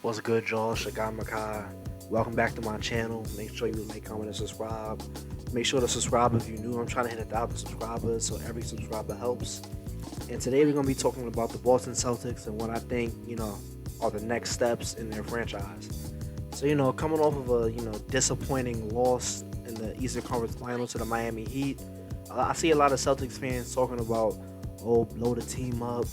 What's good, y'all? Shagai Makai. Welcome back to my channel. Make sure you like, comment, and subscribe. Make sure to subscribe if you're new. I'm trying to hit 1,000 subscribers, so every subscriber helps. And today we're going to be talking about the Boston Celtics and what I think, are the next steps in their franchise. So, coming off of a, disappointing loss in the Eastern Conference Finals to the Miami Heat, I see a lot of Celtics fans talking about, blow the team up.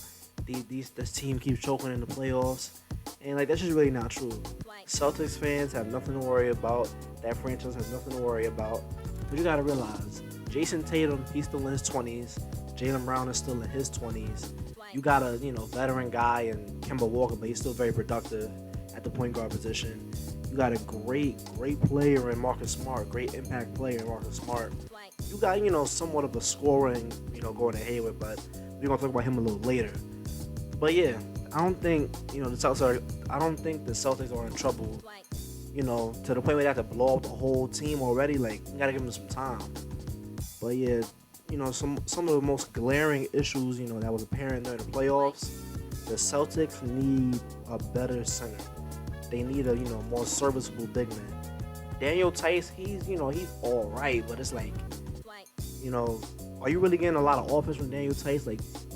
This team keeps choking in the playoffs. And that's just really not true. Celtics fans have nothing to worry about. That franchise has nothing to worry about. But you gotta realize, Jason Tatum, he's still in his 20s. Jaylen Brown is still in his 20s. You got a veteran guy in Kemba Walker, but he's still very productive at the point guard position. You got a great player in Marcus Smart, great impact player in Marcus Smart. You got somewhat of a scoring Gordon Hayward, but we're gonna talk about him a little later. But yeah, I don't think the Celtics are in trouble. To the point where they have to blow up the whole team already. You gotta give them some time. But yeah, some of the most glaring issues that was apparent during the playoffs. The Celtics need a better center. They need a more serviceable big man. Daniel Tice, he's all right, but it's are you really getting a lot of offense from Daniel Tice?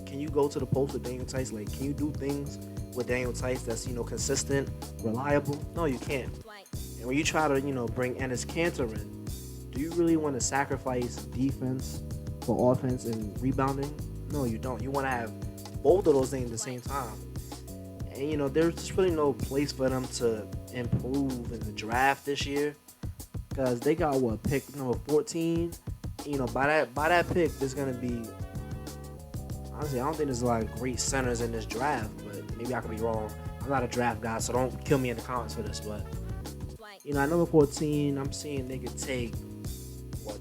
Can you go to the post with Daniel Tice? Can you do things with Daniel Tice that's consistent, reliable? No, you can't. And when you try to bring Enes Kanter in, do you really want to sacrifice defense for offense and rebounding? No, you don't. You want to have both of those things at the same time. And there's just really no place for them to improve in the draft this year, because they got pick number 14. By that pick, there's gonna be. Honestly, I don't think there's a lot of great centers in this draft, but maybe I could be wrong. I'm not a draft guy, so don't kill me in the comments for this. But at number 14, I'm seeing they could take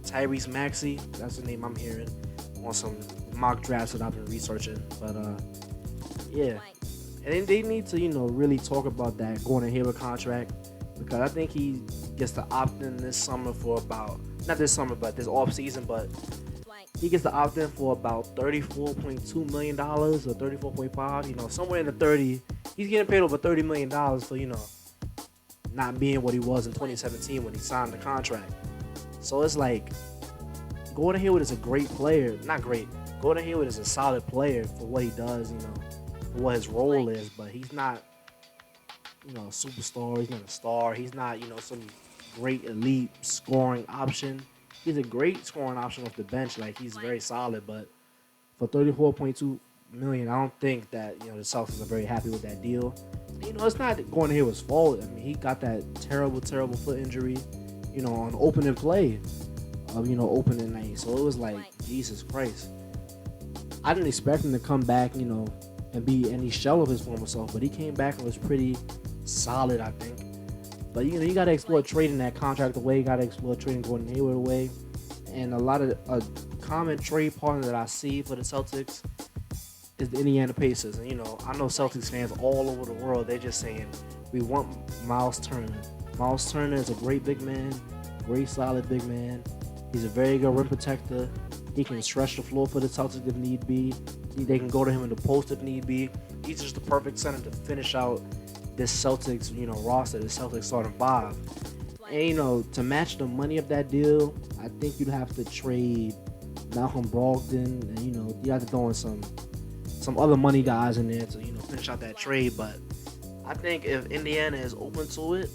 Tyrese Maxey. That's the name I'm hearing on some mock drafts that I've been researching. But yeah, and they need to really talk about that Gordon Hayward contract, because I think he gets to opt in this summer for about not this summer, but this off season, but. He gets to opt in for about $34.2 million or $34.5, somewhere in the 30. He's getting paid over $30 million for, not being what he was in 2017 when he signed the contract. So it's Gordon Hayward is a great player. Not great. Gordon Hayward is a solid player for what he does, for what his role is, but he's not, a superstar. He's not a star. He's not, some great elite scoring option. He's a great scoring option off the bench. He's very solid, but for $34.2 million, I don't think that the Celtics are very happy with that deal. It's not Gordon Hayward's fault. I mean, he got that terrible foot injury, on opening play of opening night. So it was Jesus Christ. I didn't expect him to come back, and be any shell of his former self, but he came back and was pretty solid, I think. But you got to explore trading that contract away. You got to explore trading Gordon Hayward away. And a lot of a common trade partner that I see for the Celtics is the Indiana Pacers. And I know Celtics fans all over the world. They're just saying we want Miles Turner. Miles Turner is a great big man, great solid big man. He's a very good rim protector. He can stretch the floor for the Celtics if need be. They can go to him in the post if need be. He's just the perfect center to finish out this Celtics, roster, the Celtics starting five. And, to match the money of that deal, I think you'd have to trade Malcolm Brogdon, and, you have to throw in some other money guys in there to, finish out that trade. But I think if Indiana is open to it,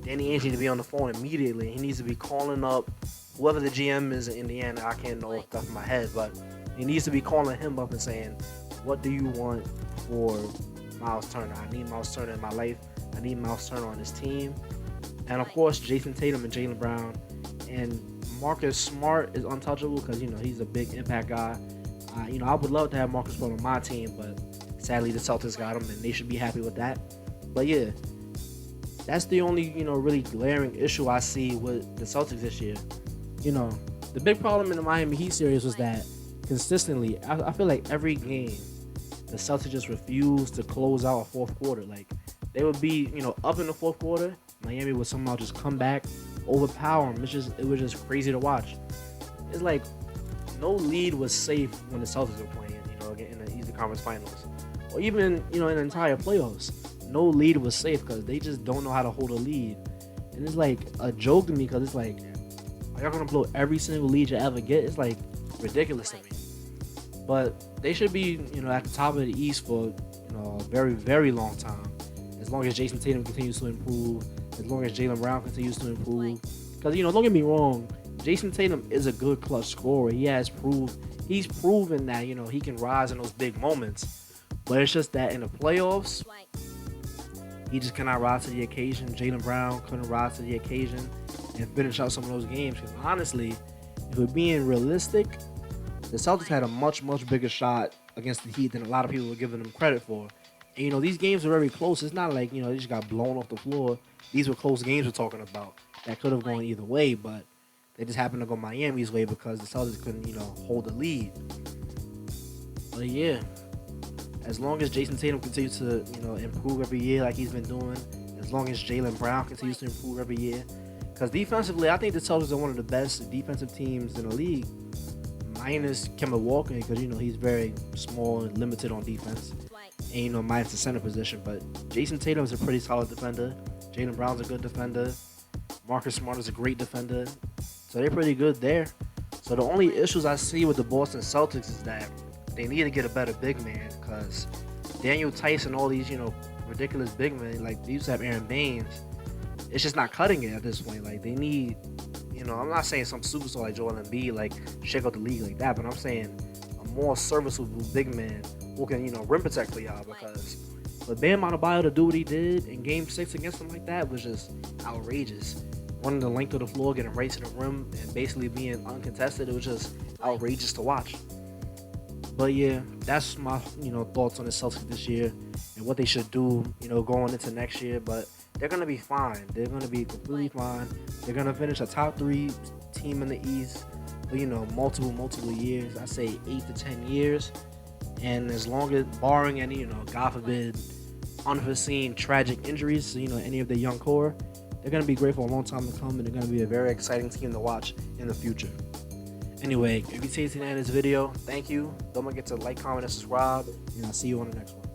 Danny Ainge needs to be on the phone immediately. He needs to be calling up whoever the GM is in Indiana. I can't know off the top of my head, but he needs to be calling him up and saying, what do you want for Miles Turner? I need Miles Turner in my life. I need Miles Turner on this team. And of course, Jason Tatum and Jaylen Brown. And Marcus Smart is untouchable because, he's a big impact guy. I would love to have Marcus Smart on my team, but sadly the Celtics got him, and they should be happy with that. But yeah, that's the only, really glaring issue I see with the Celtics this year. The big problem in the Miami Heat series was that consistently, I feel like every game, the Celtics just refused to close out a fourth quarter. They would be, up in the fourth quarter. Miami would somehow just come back, overpower them. It was just crazy to watch. It's no lead was safe when the Celtics were playing, in the Eastern Conference Finals, or even in the entire playoffs. no lead was safe because they just don't know how to hold a lead. And it's like a joke to me because it's like, are y'all gonna blow every single lead you ever get? It's like ridiculous to me. But they should be, at the top of the East for, a very, very long time. As long as Jason Tatum continues to improve, as long as Jaylen Brown continues to improve. Because, don't get me wrong, Jason Tatum is a good clutch scorer. He's proven that, he can rise in those big moments. But it's just that in the playoffs, he just cannot rise to the occasion. Jaylen Brown couldn't rise to the occasion and finish out some of those games. Because honestly, if we're being realistic, the Celtics had a much, much bigger shot against the Heat than a lot of people were giving them credit for. And, these games are very close. It's not like, they just got blown off the floor. These were close games we're talking about that could have gone either way, but they just happened to go Miami's way because the Celtics couldn't, hold the lead. But yeah, as long as Jason Tatum continues to, improve every year like he's been doing, as long as Jaylen Brown continues to improve every year, because defensively, I think the Celtics are one of the best defensive teams in the league, minus Kemba Walker, because, he's very small and limited on defense, and, minus the center position. But Jason Tatum is a pretty solid defender. Jaylen Brown's a good defender. Marcus Smart is a great defender. So they're pretty good there. So the only issues I see with the Boston Celtics is that they need to get a better big man, because Daniel Tice and all these, ridiculous big men, like they used to have Aaron Baines, it's just not cutting it at this point. Like they need, I'm not saying some superstar like Joel Embiid, like shake out the league like that, but I'm saying a more serviceable big man who can, rim protect for y'all, because for Bam Adebayo to do what he did in Game 6 against them like that was just outrageous. Running the length of the floor, getting right to the rim, and basically being uncontested, it was just outrageous to watch. But yeah, that's my thoughts on the Celtics this year and what they should do, going into next year. But they're gonna be fine. They're gonna be completely fine. They're gonna finish a top 3 team in the East for multiple years. I say 8 to 10 years. And as long as, barring any, God forbid, unforeseen tragic injuries to, any of the young core, they're going to be great for a long time to come, and they're going to be a very exciting team to watch in the future. Anyway, if you take to the end of this video, thank you. Don't forget to like, comment, and subscribe, and I'll see you on the next one.